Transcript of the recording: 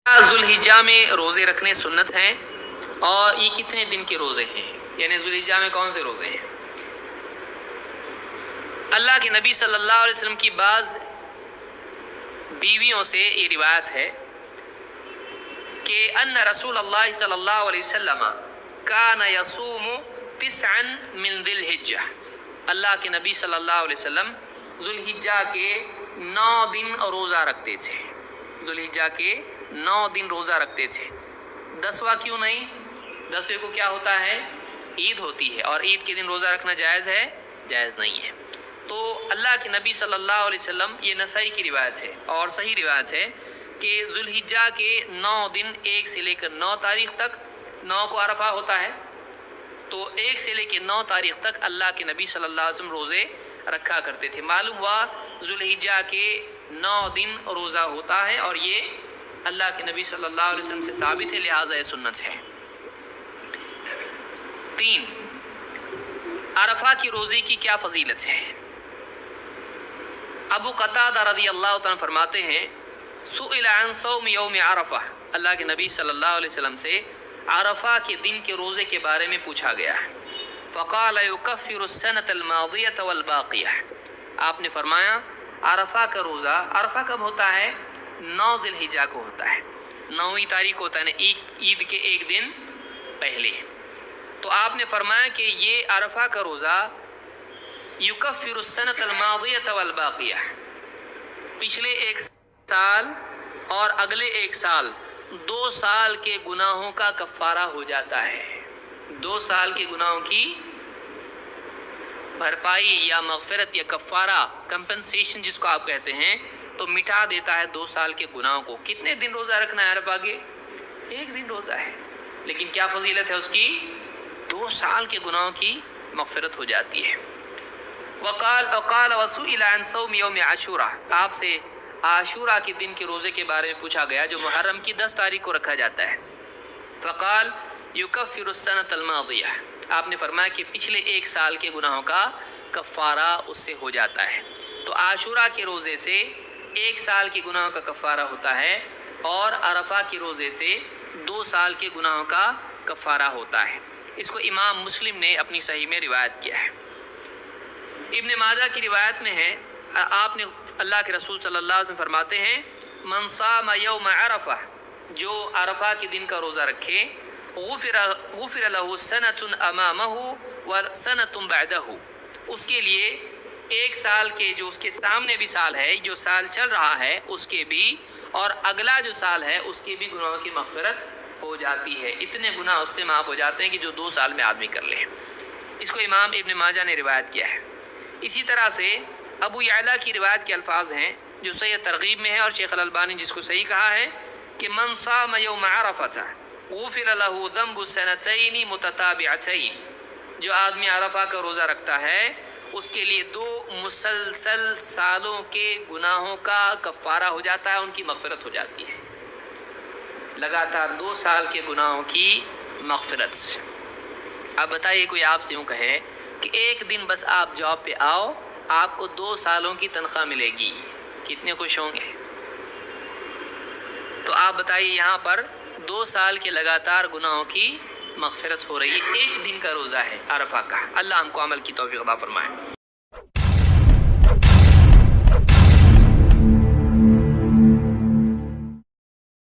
ذوالحجہ میں روزے رکھنے سنت ہیں، اور یہ کتنے دن کے روزے ہیں؟ یعنی ذوالحجہ میں کون سے روزے ہیں؟ اللہ کے نبی صلی اللہ علیہ وسلم کی بعض بیویوں سے یہ روایت ہے کہ ان رسول اللہ صلی اللہ علیہ وسلم کان یصوم 9 من ذی الحجہ، اللہ کے نبی صلی اللہ علیہ وسلم ذوالحجہ کے 9 دن روزہ رکھتے تھے، ذوالحجہ کے 9 دن روزہ رکھتے تھے۔ 10واں کیوں نہیں؟ 10ویں کو کیا ہوتا ہے؟ عید ہوتی ہے، اور عید کے دن روزہ رکھنا جائز ہے؟ جائز نہیں ہے۔ تو اللہ کے نبی صلی اللہ علیہ وسلم، یہ نسائی کی روایت ہے اور صحیح روایت ہے کہ ذوالحجہ کے 9 دن 1 سے لے کر 9 تاریخ تک، 9 کو عرفہ ہوتا ہے، تو 1 سے لے کے 9 تاریخ تک اللہ کے نبی صلی اللہ علیہ وسلم روزے رکھا کرتے تھے۔ معلوم ہوا ذوالحجہ کے 9 دن روزہ ہوتا ہے، اور یہ اللہ کے نبی صلی اللہ علیہ وسلم سے ثابت ہے، لہٰذا یہ سنت ہے۔ 3، عرفہ کی روزے کی کیا فضیلت ہے؟ ابو قتادہ رضی اللہ تعالیٰ فرماتے ہیں سئل عن صوم یوم عرفہ، اللہ کے نبی صلی اللہ علیہ وسلم سے عرفہ کے دن کے روزے کے بارے میں پوچھا گیا ہے۔ فقال یکفر السنة الماضیة والباقیہ، آپ نے فرمایا عرفہ کا روزہ، عرفہ کب ہوتا ہے؟ 9 ذی الحجہ کو ہوتا ہے، 9ویں تاریخ کو ہوتا ہے، عید کے 1 دن پہلے۔ تو آپ نے فرمایا کہ یہ عرفہ کا روزہ یکفر السنة الماضیة والباقیہ، پچھلے 1 سال اور اگلے 1 سال، 2 سال کے گناہوں کا کفارہ ہو جاتا ہے۔ 2 سال کے گناہوں کی بھرپائی یا مغفرت یا کفارہ، کمپنسیشن جس کو آپ کہتے ہیں، تو مٹا دیتا ہے 2 سال کے گناہوں کو۔ کتنے دن روزہ رکھنا ہے عرفہ کے؟ 1 دن روزہ ہے، لیکن کیا فضیلت ہے اس کی؟ 2 سال کے گناہوں کی مغفرت ہو جاتی ہے۔ وقال وسئل عن صوم یوم عاشوراء، آپ سے عاشوراء کے دن کے روزے کے بارے میں پوچھا گیا جو محرم کی 10 تاریخ کو رکھا جاتا ہے۔ فقال یکفر السنة الماضیہ، آپ نے فرمایا کہ پچھلے 1 سال کے گناہوں کا کفارہ اس سے ہو جاتا ہے۔ تو عاشوراء کے روزے سے 1 سال کے گناہوں کا کفارہ ہوتا ہے، اور عرفہ کے روزے سے 2 سال کے گناہوں کا کفارہ ہوتا ہے۔ اس کو امام مسلم نے اپنی صحیح میں روایت کیا ہے۔ ابن ماجہ کی روایت میں ہے، آپ نے اللہ کے رسول صلی اللہ علیہ وسلم فرماتے ہیں من صام یوم عرفہ، جو عرفہ کے دن کا روزہ رکھے، غفر له سنة امامہ وسنة بعدہ، اس کے لیے 1 سال کے جو اس کے سامنے بھی سال ہے، جو سال چل رہا ہے اس کے بھی، اور اگلا جو سال ہے اس کے بھی گناہوں کی مغفرت ہو جاتی ہے۔ اتنے گناہ اس سے معاف ہو جاتے ہیں کہ جو 2 سال میں آدمی کر لے۔ اس کو امام ابن ماجہ نے روایت کیا ہے۔ اسی طرح سے ابو یعلا کی روایت کے الفاظ ہیں جو صحیح ترغیب میں ہے، اور شیخ الالبانی جس کو صحیح کہا ہے کہ من صام یوم عرفہ غفر له ذنب سنتین متتابعتین، جو آدمی عرفہ کا روزہ رکھتا ہے اس کے لیے 2 مسلسل سالوں کے گناہوں کا کفارہ ہو جاتا ہے، ان کی مغفرت ہو جاتی ہے۔ لگاتار 2 سال کے گناہوں کی مغفرت۔ اب بتائیے کوئی آپ سے یوں کہے کہ 1 دن بس آپ جاب پہ آؤ، آپ کو 2 سالوں کی تنخواہ ملے گی، کتنے خوش ہوں گے؟ تو آپ بتائیے یہاں پر 2 سال کے لگاتار گناہوں کی مغفرت ہو رہی ہے، 1 دن کا روزہ ہے عرفہ کا۔ اللہ ہم کو عمل کی توفیق عطا فرمائے۔